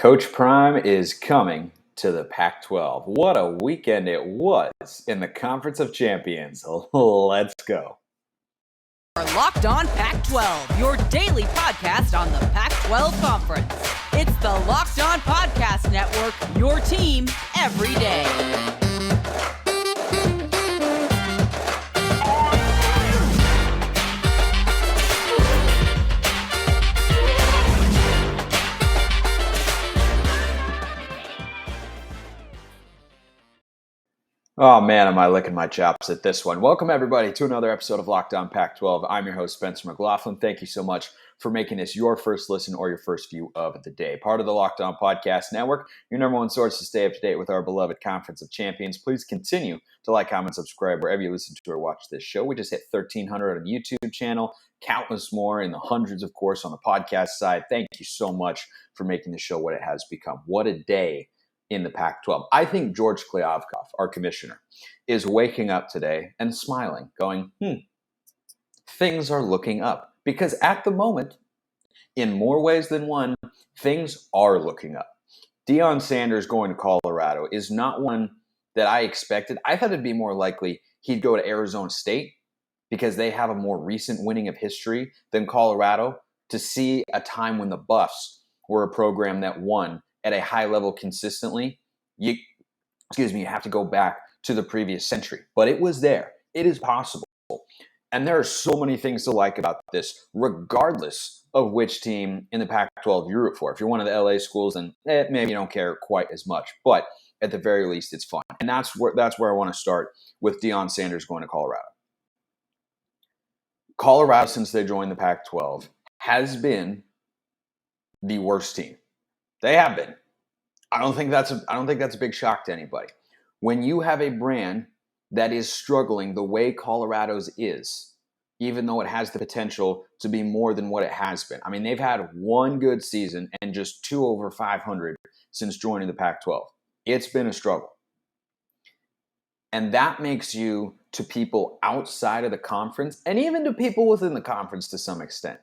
Coach Prime is coming to the Pac-12. What a weekend it was in the Conference of Champions. Let's go. Locked On Pac-12, your daily podcast on the Pac-12 Conference. It's the Locked On Podcast Network, your team every day. Oh man, am I licking my chops at this one. Welcome everybody to another episode of Locked On Pac-12. I'm your host, Spencer McLaughlin. Thank you so much for making this your first listen or your first view of the day. Part of the Locked On Podcast Network, your number one source to stay up to date with our beloved Conference of Champions. Please continue to like, comment, subscribe wherever you listen to or watch this show. We just hit 1,300 on the YouTube channel, countless more in the hundreds, of course, on the podcast side. Thank you so much for making the show what it has become. What a day in the Pac-12. I think George Kliavkoff, our commissioner, is waking up today and smiling, going, things are looking up. Because at the moment, in more ways than one, things are looking up. Deion Sanders going to Colorado is not one that I expected. I thought it'd be more likely he'd go to Arizona State because they have a more recent winning of history than Colorado, to see a time when the Buffs were a program that won at a high level consistently. You have to go back to the previous century. But it was there. It is possible. And there are so many things to like about this, regardless of which team in the Pac-12 you root for. If you're one of the LA schools, then maybe you don't care quite as much. But at the very least, it's fun. And that's where I want to start with Deion Sanders going to Colorado. Colorado, since they joined the Pac-12, has been the worst team. They have been. I don't think that's a big shock to anybody. When you have a brand that is struggling the way Colorado's is, even though it has the potential to be more than what it has been. I mean, they've had one good season and just 2 over 500 since joining the Pac-12. It's been a struggle. And that makes you, to people outside of the conference, and even to people within the conference to some extent,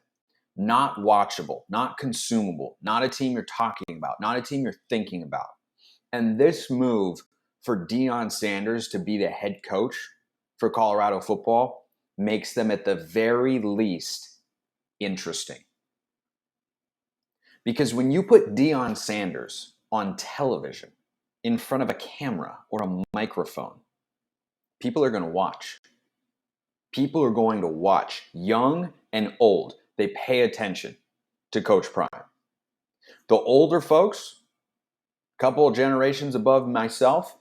not watchable, not consumable, not a team you're talking about, not a team you're thinking about. And this move for Deion Sanders to be the head coach for Colorado football makes them at the very least interesting. Because when you put Deion Sanders on television in front of a camera or a microphone, people are going to watch. People are going to watch, young and old. They pay attention to Coach Prime. The older folks, a couple of generations above myself,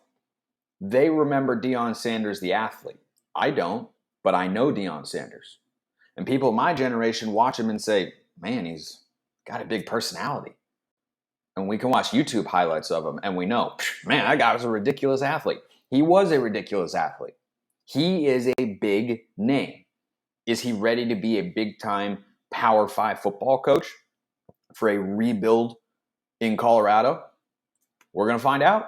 they remember Deion Sanders, the athlete. I don't, but I know Deion Sanders. And people of my generation watch him and say, man, he's got a big personality. And we can watch YouTube highlights of him and we know, man, that guy was a ridiculous athlete. He was a ridiculous athlete. He is a big name. Is he ready to be a big-time Power 5 football coach for a rebuild in Colorado? We're going to find out.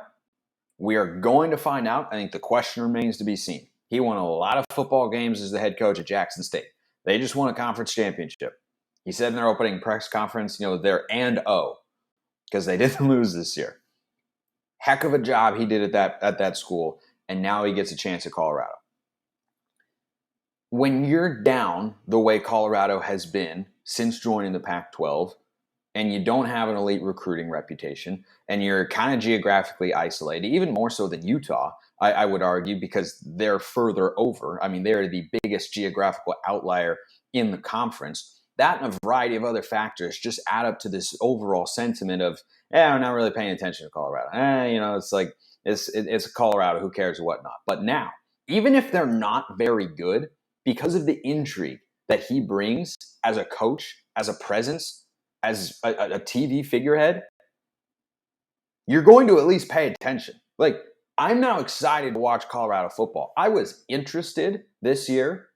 We are going to find out. I think the question remains to be seen. He won a lot of football games as the head coach at Jackson State. They just won a conference championship. He said in their opening press conference, they're and because they didn't lose this year. Heck of a job he did at that school, and now he gets a chance at Colorado. When you're down the way Colorado has been since joining the Pac-12, and you don't have an elite recruiting reputation, and you're kind of geographically isolated, even more so than Utah, I would argue, because they're further over. I mean, they're the biggest geographical outlier in the conference. That and a variety of other factors just add up to this overall sentiment of, I'm not really paying attention to Colorado. It's like, it's Colorado, who cares or whatnot. But now, even if they're not very good, because of the intrigue that he brings as a coach, as a presence, as a TV figurehead, you're going to at least pay attention. Like, I'm now excited to watch Colorado football. I was interested this year,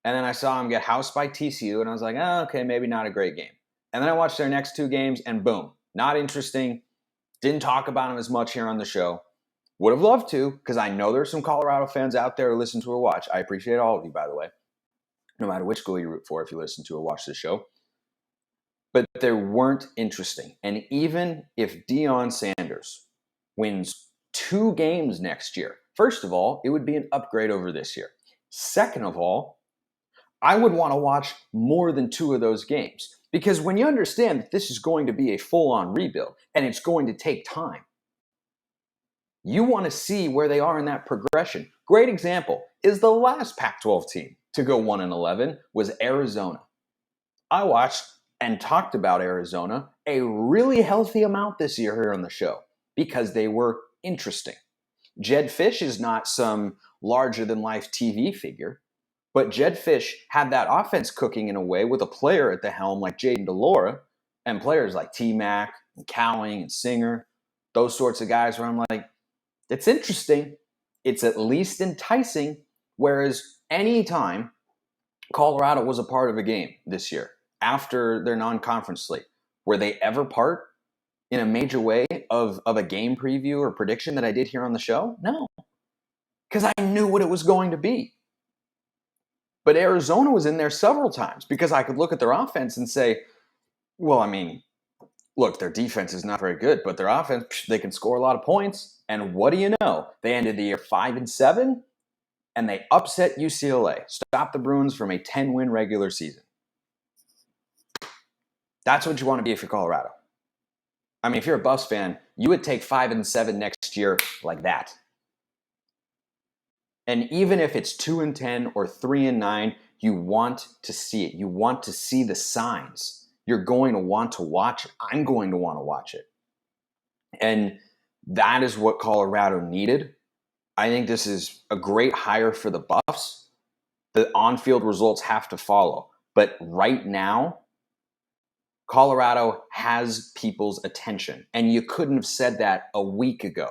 and then I saw him get housed by TCU, and I was like, okay, maybe not a great game. And then I watched their next 2 games, and boom, not interesting. Didn't talk about him as much here on the show. Would have loved to, because I know there's some Colorado fans out there who listen to or watch. I appreciate all of you, by the way. No matter which school you root for, if you listen to or watch this show. but they weren't interesting. And even if Deion Sanders wins 2 games next year, first of all, it would be an upgrade over this year. Second of all, I would want to watch more than 2 of those games, because when you understand that this is going to be a full-on rebuild and it's going to take time, you want to see where they are in that progression. Great example is the last Pac-12 team to go 1-11 was Arizona. I watched and talked about Arizona a really healthy amount this year here on the show because they were interesting. Jedd Fisch is not some larger-than-life TV figure, but Jedd Fisch had that offense cooking in a way with a player at the helm like Jaden DeLora and players like T-Mac and Cowing and Singer, those sorts of guys where I'm like, it's interesting. It's at least enticing, whereas any time Colorado was a part of a game this year after their non-conference slate, were they ever part in a major way of a game preview or prediction that I did here on the show? No, because I knew what it was going to be. But Arizona was in there several times because I could look at their offense and say, well, I mean, look, their defense is not very good, but their offense, they can score a lot of points. And what do you know? They ended the year 5-7, and they upset UCLA, stopped the Bruins from a 10-win regular season. That's what you want to be if you're Colorado. I mean, if you're a Buffs fan, you would take 5-7 next year like that. And even if it's 2-10 or 3-9, you want to see it. You want to see the signs. You're going to want to watch it. I'm going to want to watch it. And that is what Colorado needed. I think this is a great hire for the Buffs. The on-field results have to follow. But right now, Colorado has people's attention. And you couldn't have said that a week ago.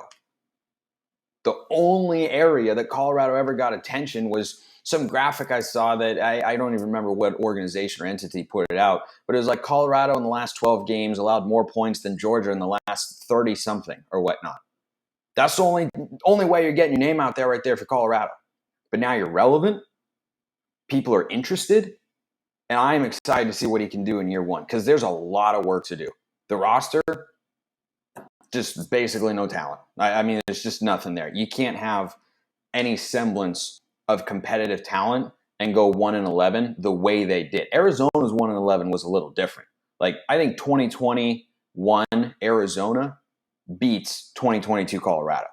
The only area that Colorado ever got attention was some graphic I saw that I don't even remember what organization or entity put it out, but it was like Colorado in the last 12 games allowed more points than Georgia in the last 30-something or whatnot. That's the only way you're getting your name out there right there for Colorado. But now you're relevant. People are interested. And I am excited to see what he can do in year one because there's a lot of work to do. The roster, just basically no talent. I mean, there's just nothing there. You can't have any semblance of competitive talent and go 1-11 the way they did. Arizona's 1-11 was a little different. Like, I think 2021 Arizona beats 2022 Colorado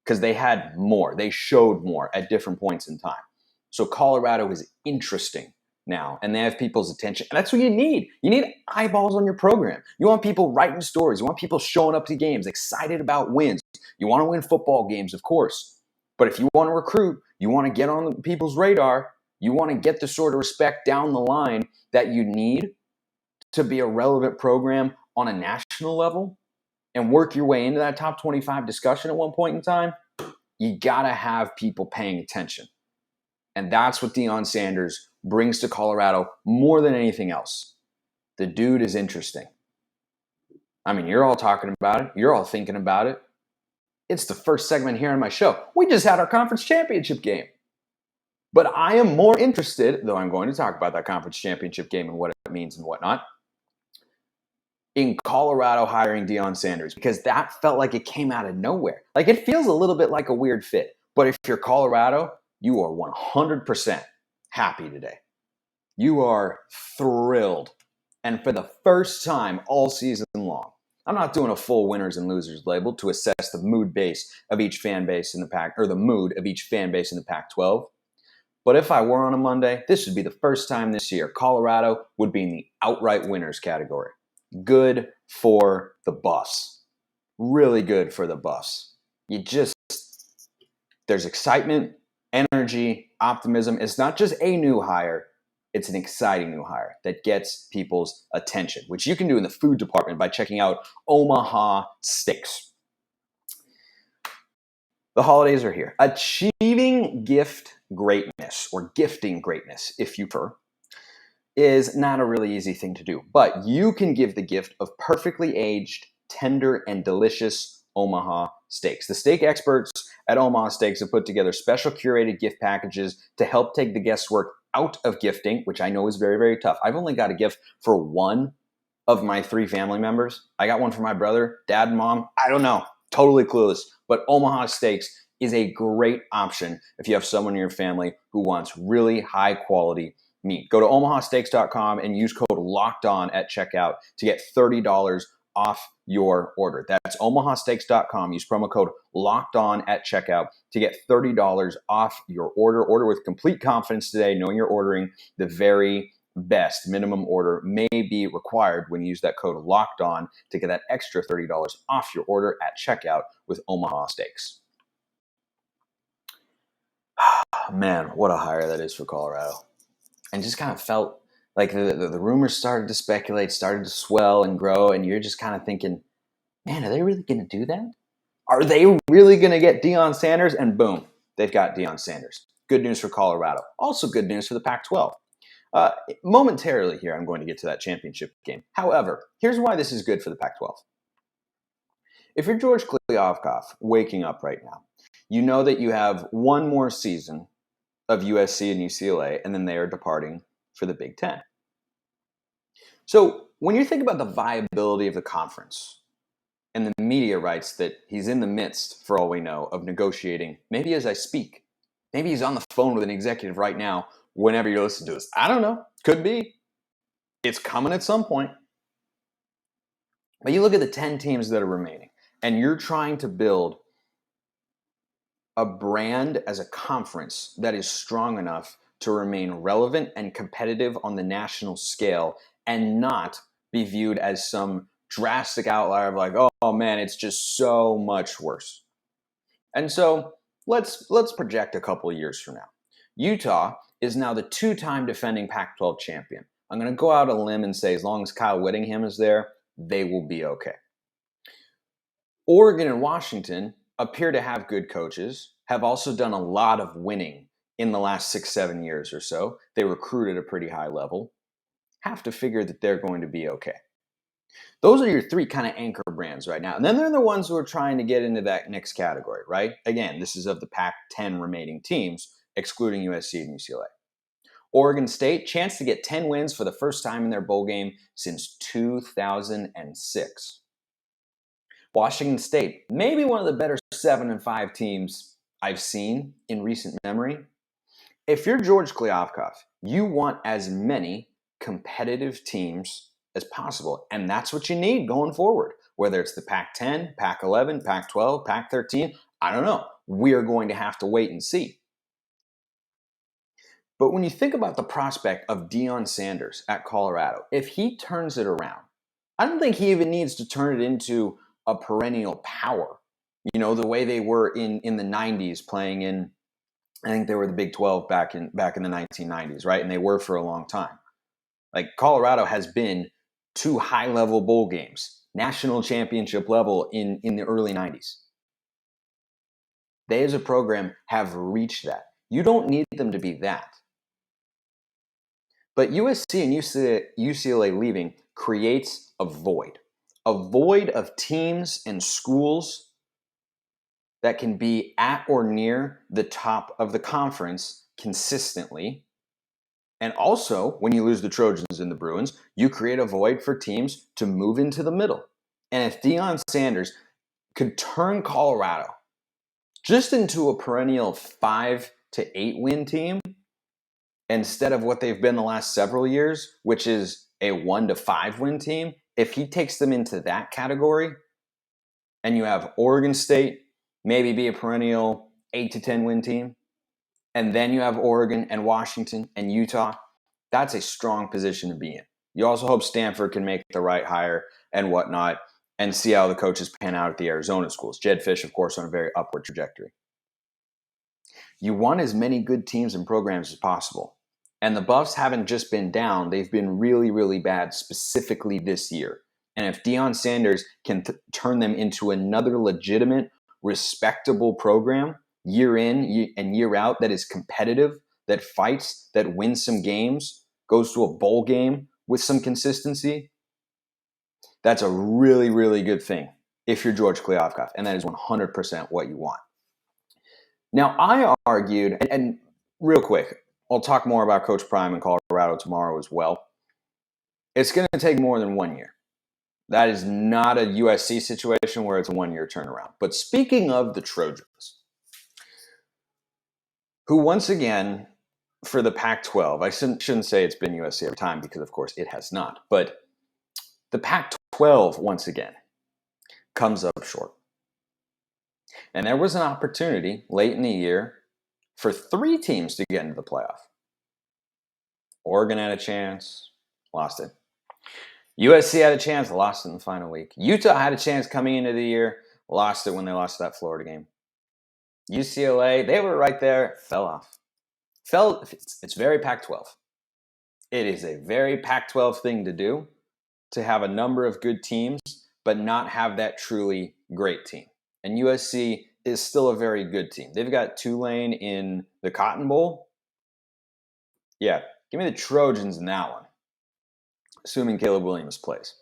because they had more. They showed more at different points in time. So Colorado is interesting now, and they have people's attention. And that's what you need. You need eyeballs on your program. You want people writing stories. You want people showing up to games, excited about wins. You want to win football games, of course. But if you want to recruit, you want to get on people's radar, you want to get the sort of respect down the line that you need to be a relevant program on a national level and work your way into that top 25 discussion at one point in time, you got to have people paying attention. And that's what Deion Sanders brings to Colorado more than anything else. The dude is interesting. I mean, you're all talking about it. You're all thinking about it. It's the first segment here on my show. We just had our conference championship game. But I am more interested, though I'm going to talk about that conference championship game and what it means and whatnot, in Colorado hiring Deion Sanders, because that felt like it came out of nowhere. Like, it feels a little bit like a weird fit. But if you're Colorado, you are 100% happy today. You are thrilled. And for the first time all season long, I'm not doing a full winners and losers label to assess the mood base of each fan base in the Pac, or the mood of each fan base in the Pac-12. But if I were on a Monday, this would be the first time this year Colorado would be in the outright winners category. Good for the Buffs. Really good for the Buffs. There's excitement, energy, optimism. It's not just a new hire. It's an exciting new hire that gets people's attention, which you can do in the food department by checking out Omaha Steaks. The holidays are here. Achieving gift greatness, or gifting greatness, if you prefer, is not a really easy thing to do. But you can give the gift of perfectly aged, tender, and delicious Omaha Steaks. The steak experts at Omaha Steaks have put together special curated gift packages to help take the guesswork out of gifting, which I know is very, very tough. I've only got a gift for one of my 3 family members. I got one for my brother, dad, and mom. I don't know. Totally clueless. But Omaha Steaks is a great option if you have someone in your family who wants really high quality meat. Go to omahasteaks.com and use code LOCKEDON at checkout to get $30 off your order. That's omahasteaks.com. Use promo code LOCKEDON at checkout to get $30 off your order. Order with complete confidence today, knowing you're ordering the very best. Minimum order may be required when you use that code LOCKEDON to get that extra $30 off your order at checkout with Omaha Steaks. Man, what a hire that is for Colorado. And just kind of felt like the rumors started to speculate, started to swell and grow, and you're just kind of thinking, man, are they really going to do that? Are they really going to get Deion Sanders? And boom, they've got Deion Sanders. Good news for Colorado. Also good news for the Pac-12. Momentarily here, I'm going to get to that championship game. However, here's why this is good for the Pac-12. If you're George Kliavkoff waking up right now, you know that you have one more season of USC and UCLA, and then they are departing for the Big Ten. So when you think about the viability of the conference and the media rights that he's in the midst, for all we know, of negotiating, maybe as I speak, maybe he's on the phone with an executive right now whenever you listen to this. I don't know. Could be. It's coming at some point. But you look at the 10 teams that are remaining, and you're trying to build a brand as a conference that is strong enough to remain relevant and competitive on the national scale and not be viewed as some drastic outlier of like, oh man, it's just so much worse. And so let's project a couple of years from now. Utah is now the 2-time defending Pac-12 champion. I'm going to go out on a limb and say as long as Kyle Whittingham is there, they will be okay. Oregon and Washington appear to have good coaches, have also done a lot of winning in the last 6-7 years or so. They recruit at a pretty high level. Have to figure that they're going to be okay. Those are your 3 kind of anchor brands right now. And then they're the ones who are trying to get into that next category, right? Again, this is of the Pac-10 remaining teams, excluding USC and UCLA. Oregon State, chance to get 10 wins for the first time in their bowl game since 2006. Washington State, maybe one of the better 7-5 teams I've seen in recent memory. If you're George Kliavkoff, you want as many competitive teams as possible, and that's what you need going forward. Whether it's the Pac-10, Pac-11, Pac-12, Pac-13, I don't know. We are going to have to wait and see. But when you think about the prospect of Deion Sanders at Colorado, if he turns it around, I don't think he even needs to turn it into a perennial power. You know, the way they were in the 90s playing in, I think they were the Big 12 back in the 1990s, right? And they were for a long time. Like Colorado has been to high-level bowl games, national championship level in the early 90s. They as a program have reached that. You don't need them to be that. But USC and UCLA leaving creates a void of teams and schools that can be at or near the top of the conference consistently. And also, when you lose the Trojans and the Bruins, you create a void for teams to move into the middle. And if Deion Sanders could turn Colorado just into a perennial 5 to 8 win team, instead of what they've been the last several years, which is a 1 to 5 win team, if he takes them into that category, and you have Oregon State maybe be a perennial 8 to 10 win team, and then you have Oregon and Washington and Utah, that's a strong position to be in. You also hope Stanford can make the right hire and whatnot and see how the coaches pan out at the Arizona schools. Jed Fish, of course, on a very upward trajectory. You want as many good teams and programs as possible. And the Buffs haven't just been down, they've been really, really bad, specifically this year. And if Deion Sanders can turn them into another legitimate, respectable program, year in and year out, that is competitive, that fights, that wins some games, goes to a bowl game with some consistency, that's a really, really good thing if you're George Kliavkoff. And that is 100% what you want. Now, I argued, and real quick, I'll talk more about Coach Prime in Colorado tomorrow as well. It's going to take more than 1 year. That is not a USC situation where it's a one-year turnaround. But speaking of the Trojans, who once again, for the Pac-12, I shouldn't say it's been USC every time because, of course, it has not. But the Pac-12, once again, comes up short. And there was an opportunity late in the year for 3 teams to get into the playoff. Oregon had a chance, lost it. USC had a chance, lost it in the final week. Utah had a chance coming into the year, lost it when they lost that Florida game. UCLA, they were right there, fell off. It's very Pac-12. It is a very Pac-12 thing to do, to have a number of good teams, but not have that truly great team. And USC is still a very good team. They've got Tulane in the Cotton Bowl. Yeah, give me the Trojans in that one, assuming Caleb Williams plays.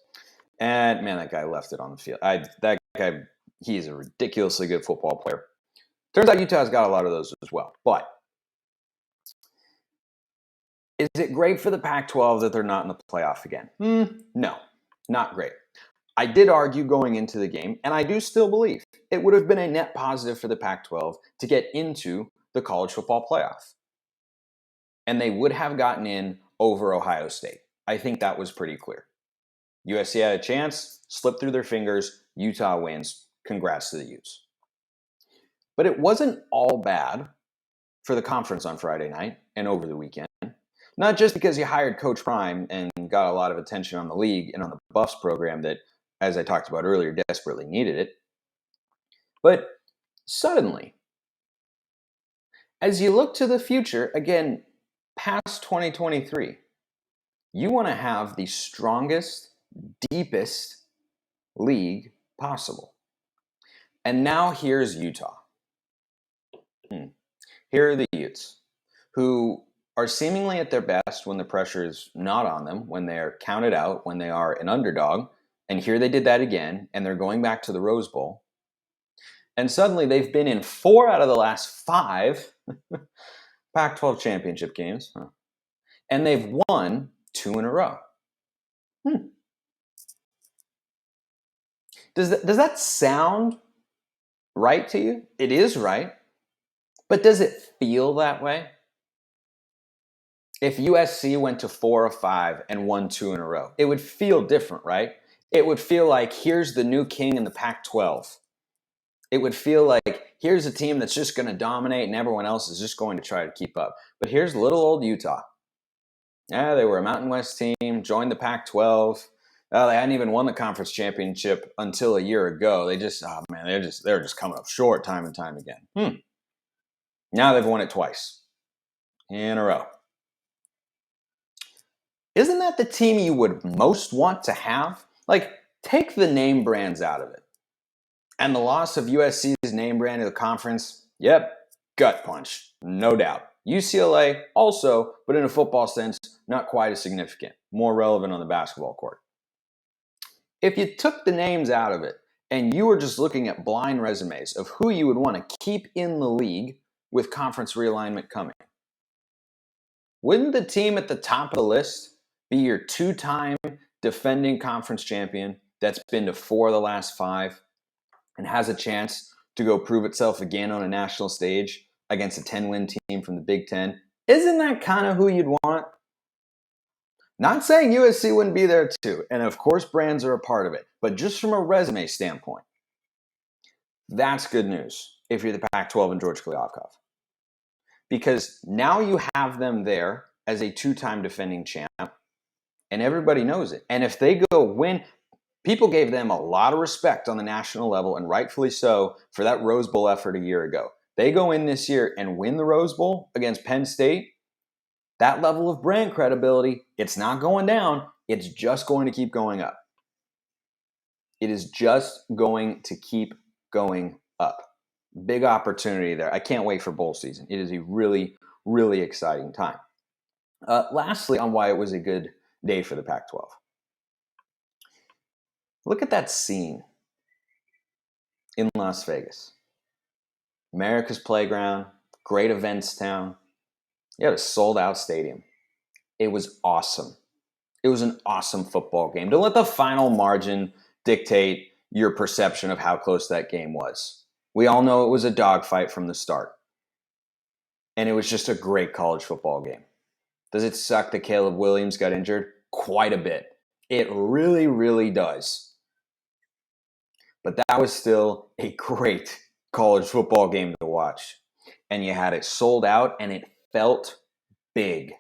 And, man, that guy left it on the field. That guy, he's a ridiculously good football player. Turns out Utah's got a lot of those as well. But is it great for the Pac-12 that they're not in the playoff again? No, not great. I did argue going into the game, and I do still believe it would have been a net positive for the Pac-12 to get into the college football playoff. And they would have gotten in over Ohio State. I think that was pretty clear. USC had a chance, slipped through their fingers, Utah wins. Congrats to the Utes. But it wasn't all bad for the conference on Friday night and over the weekend. Not just because you hired Coach Prime and got a lot of attention on the league and on the Buffs program that, as I talked about earlier, desperately needed it. But suddenly, as you look to the future, again, past 2023, you want to have the strongest, deepest league possible. And now here's Utah. Here are the Utes, who are seemingly at their best when the pressure is not on them, when they're counted out, when they are an underdog. And here they did that again, and they're going back to the Rose Bowl. And suddenly they've been in 4 out of the last 5 Pac-12 championship games. And they've won 2 in a row. Does that sound right to you? It is right. But does it feel that way? If USC went to 4 or 5 and won 2 in a row, it would feel different, right? It would feel like here's the new king in the Pac-12. It would feel like here's a team that's just going to dominate and everyone else is just going to try to keep up. But here's little old Utah. Yeah, they were a Mountain West team, joined the Pac-12. They hadn't even won the conference championship until a year ago. They're just coming up short time and time again. Now they've won it twice in a row. Isn't that the team you would most want to have? Like, take the name brands out of it. And the loss of USC's name brand to the conference, yep, gut punch, no doubt. UCLA also, but in a football sense, not quite as significant, more relevant on the basketball court. If you took the names out of it and you were just looking at blind resumes of who you would want to keep in the league with conference realignment coming, wouldn't the team at the top of the list be your 2-time defending conference champion that's been to 4 of the last 5 and has a chance to go prove itself again on a national stage against a 10-win team from the Big Ten? Isn't that kind of who you'd want? Not saying USC wouldn't be there too, and of course brands are a part of it, but just from a resume standpoint, that's good news if you're the Pac-12 and George Kliavkoff. Because now you have them there as a 2-time defending champ, and everybody knows it. And if they go win, people gave them a lot of respect on the national level, and rightfully so, for that Rose Bowl effort a year ago. They go in this year and win the Rose Bowl against Penn State, that level of brand credibility, it's not going down. It's just going to keep going up. It is just going to keep going up. Big opportunity there. I can't wait for bowl season. It is a really, really exciting time. Lastly, on why it was a good day for the Pac-12. Look at that scene in Las Vegas. America's playground, great events town. You had a sold-out stadium. It was awesome. It was an awesome football game. Don't let the final margin dictate your perception of how close that game was. We all know it was a dogfight from the start. And it was just a great college football game. Does it suck that Caleb Williams got injured? Quite a bit. It really, really does. But that was still a great college football game to watch. And you had it sold out, and it felt big.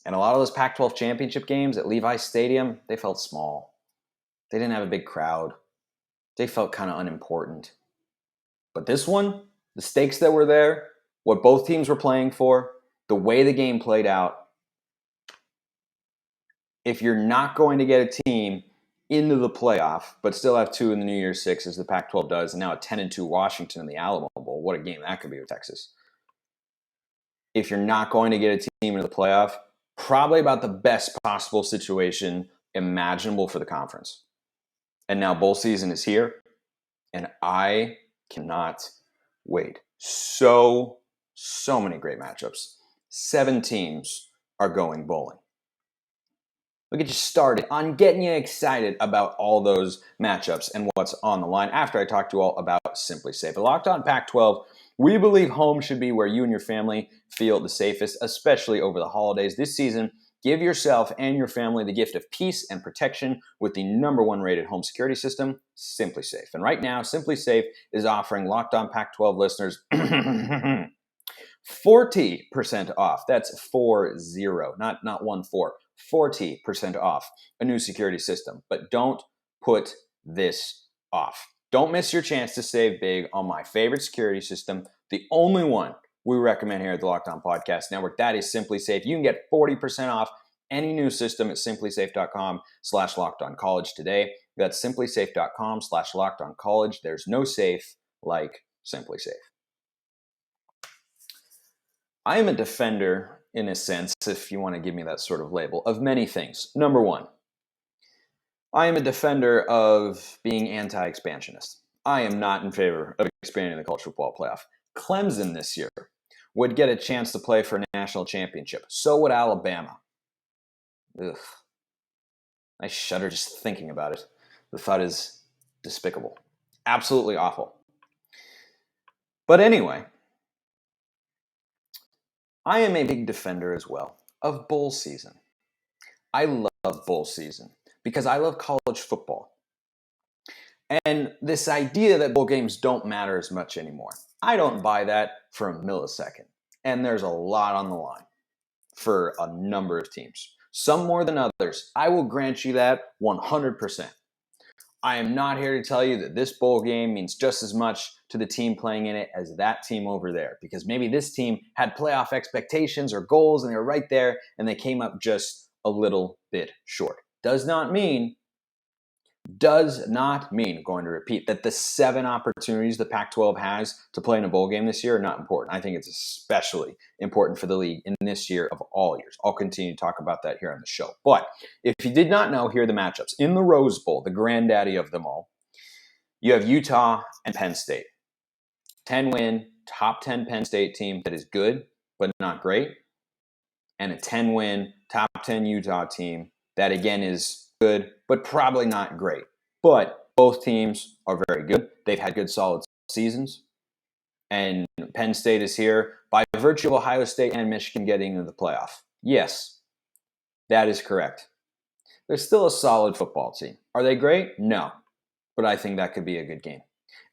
And a lot of those Pac-12 championship games at Levi's Stadium, they felt small. They didn't have a big crowd. They felt kind of unimportant. But this one, the stakes that were there, what both teams were playing for, the way the game played out, if you're not going to get a team into the playoff, but still have two in the New Year's Six, as the Pac-12 does, and now a 10-2 Washington in the Alamo Bowl, what a game that could be with Texas. If you're not going to get a team into the playoff, probably about the best possible situation imaginable for the conference. And now bowl season is here, and I cannot wait. So many great matchups. 7 teams are going bowling. We'll get you started on getting you excited about all those matchups and what's on the line after I talk to you all about Simply Safe. At Locked On Pac-12, we believe home should be where you and your family feel the safest, especially over the holidays. This season, give yourself and your family the gift of peace and protection with the #1 rated home security system, Simply Safe. And right now, Simply Safe is offering Locked On Pac-12 listeners 40% off. That's 40, not 14. 40% off a new security system. But don't put this off. Don't miss your chance to save big on my favorite security system, the only one we recommend here at the Locked On Podcast Network. That is Simply Safe. You can get 40% off any new system at simplysafe.com/lockedoncollege today. That's simplysafe.com/lockedoncollege. There's no safe like Simply Safe. I am a defender, in a sense, if you want to give me that sort of label, of many things. Number one, I am a defender of being anti-expansionist. I am not in favor of expanding the college football playoff. Clemson this year would get a chance to play for a national championship. So would Alabama. Ugh. I shudder just thinking about it. The thought is despicable. Absolutely awful. But anyway, I am a big defender as well of bowl season. I love bowl season because I love college football. And this idea that bowl games don't matter as much anymore, I don't buy that for a millisecond. And there's a lot on the line for a number of teams. Some more than others. I will grant you that 100%. I am not here to tell you that this bowl game means just as much to the team playing in it as that team over there, because maybe this team had playoff expectations or goals and they were right there and they came up just a little bit short. Does not mean, I'm going to repeat, that the 7 opportunities the Pac-12 has to play in a bowl game this year are not important. I think it's especially important for the league in this year of all years. I'll continue to talk about that here on the show. But if you did not know, here are the matchups. In the Rose Bowl, the granddaddy of them all, you have Utah and Penn State. 10-win, top 10 Penn State team that is good but not great, and a 10-win, top 10 Utah team that, again, is good, but probably not great. But both teams are very good. They've had good, solid seasons. And Penn State is here by virtue of Ohio State and Michigan getting into the playoff. Yes, that is correct. They're still a solid football team. Are they great? No. But I think that could be a good game.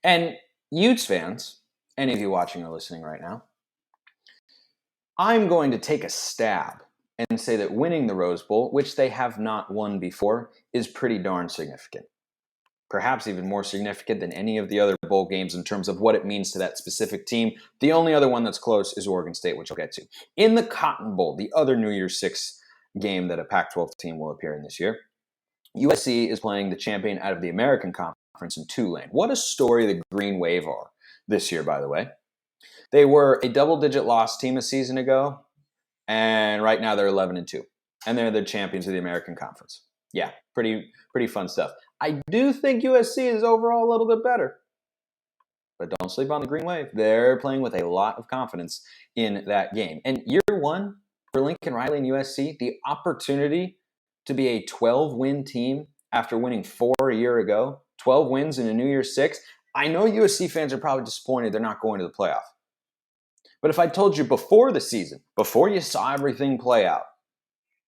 And Utes fans, any of you watching or listening right now, I'm going to take a stab and say that winning the Rose Bowl, which they have not won before, is pretty darn significant. Perhaps even more significant than any of the other bowl games in terms of what it means to that specific team. The only other one that's close is Oregon State, which I'll get to. In the Cotton Bowl, the other New Year's Six game that a Pac-12 team will appear in this year, USC is playing the champion out of the American Conference in Tulane. What a story the Green Wave are this year, by the way. They were a double-digit loss team a season ago, and right now they're 11-2, and they're the champions of the American Conference. Yeah, pretty fun stuff. I do think USC is overall a little bit better, but don't sleep on the Green Wave. They're playing with a lot of confidence in that game. And year one, for Lincoln Riley and USC, the opportunity to be a 12-win team after winning 4 a year ago, 12 wins in a New Year's 6. I know USC fans are probably disappointed they're not going to the playoff. But if I told you before the season, before you saw everything play out,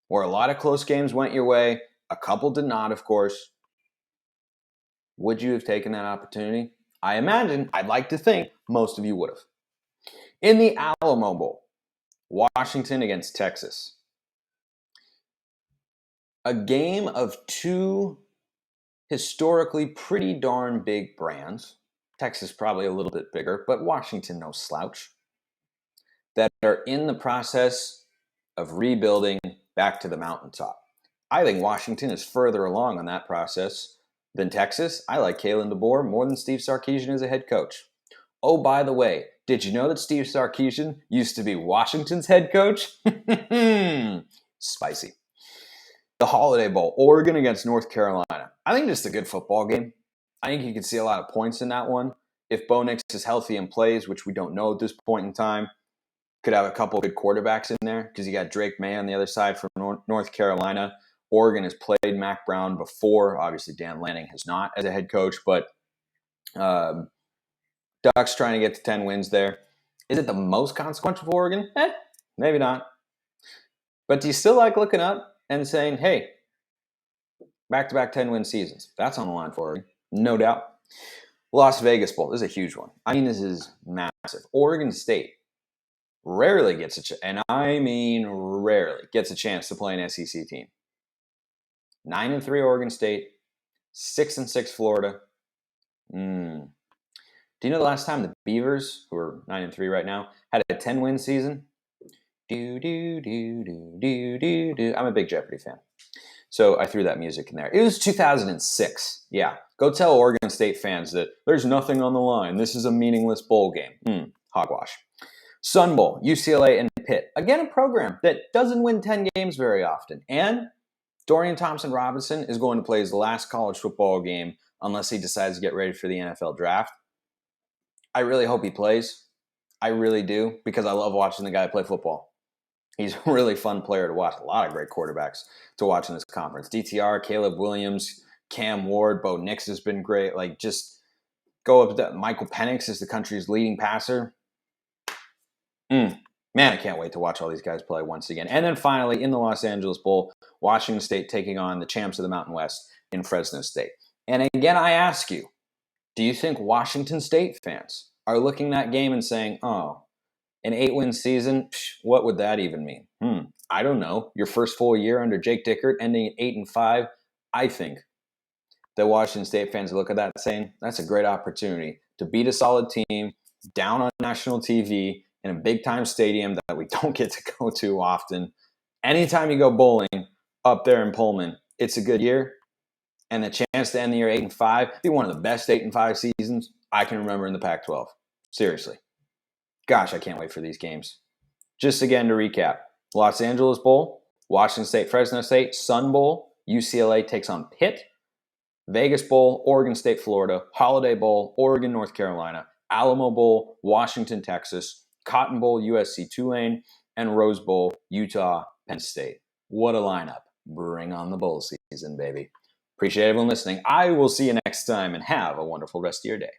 where a lot of close games went your way, a couple did not, of course, would you have taken that opportunity? I imagine, I'd like to think, most of you would have. In the Alamo Bowl, Washington against Texas. A game of two historically pretty darn big brands. Texas probably a little bit bigger, but Washington no slouch. That are in the process of rebuilding back to the mountaintop. I think Washington is further along on that process than Texas. I like Kalen DeBoer more than Steve Sarkisian as a head coach. Oh, by the way, did you know that Steve Sarkisian used to be Washington's head coach? Spicy. The Holiday Bowl, Oregon against North Carolina. I think this is a good football game. I think you can see a lot of points in that one. If Bo Nix is healthy and plays, which we don't know at this point in time, could have a couple of good quarterbacks in there because you got Drake May on the other side from North Carolina. Oregon has played Mac Brown before. Obviously, Dan Lanning has not as a head coach, but Ducks trying to get to 10 wins there. Is it the most consequential for Oregon? Maybe not. But do you still like looking up and saying, hey, back-to-back 10-win seasons? That's on the line for Oregon, no doubt. Las Vegas Bowl. This is a huge one. I mean, this is massive. Oregon State rarely gets a chance, and I mean rarely gets a chance to play an SEC team. 9-3 Oregon State, 6-6 Florida. Do you know the last time the Beavers, who are 9-3 right now, had a 10-win season? I'm a big Jeopardy fan. So I threw that music in there. It was 2006. Yeah. Go tell Oregon State fans that there's nothing on the line. This is a meaningless bowl game. Hogwash. Sun Bowl, UCLA and Pitt. Again, a program that doesn't win 10 games very often. And Dorian Thompson-Robinson is going to play his last college football game unless he decides to get ready for the NFL draft. I really hope he plays. I really do, because I love watching the guy play football. He's a really fun player to watch. A lot of great quarterbacks to watch in this conference. DTR, Caleb Williams, Cam Ward, Bo Nix has been great. Like, just go up to Michael Penix is the country's leading passer. Man, I can't wait to watch all these guys play once again. And then finally, in the Los Angeles Bowl, Washington State taking on the champs of the Mountain West in Fresno State. And again, I ask you, do you think Washington State fans are looking at that game and saying, oh, an 8-win season, what would that even mean? I don't know. Your first full year under Jake Dickert ending at 8-5. I think that Washington State fans look at that saying, that's a great opportunity to beat a solid team down on national TV in a big-time stadium that we don't get to go to often. Anytime you go bowling up there in Pullman, it's a good year. And the chance to end the year 8-5, be one of the best 8-5 seasons I can remember in the Pac-12. Seriously. Gosh, I can't wait for these games. Just again to recap, Los Angeles Bowl, Washington State, Fresno State, Sun Bowl, UCLA takes on Pitt, Vegas Bowl, Oregon State, Florida, Holiday Bowl, Oregon, North Carolina, Alamo Bowl, Washington, Texas, Cotton Bowl, USC, Tulane, and Rose Bowl, Utah, Penn State. What a lineup. Bring on the bowl season, baby. Appreciate everyone listening. I will see you next time, and have a wonderful rest of your day.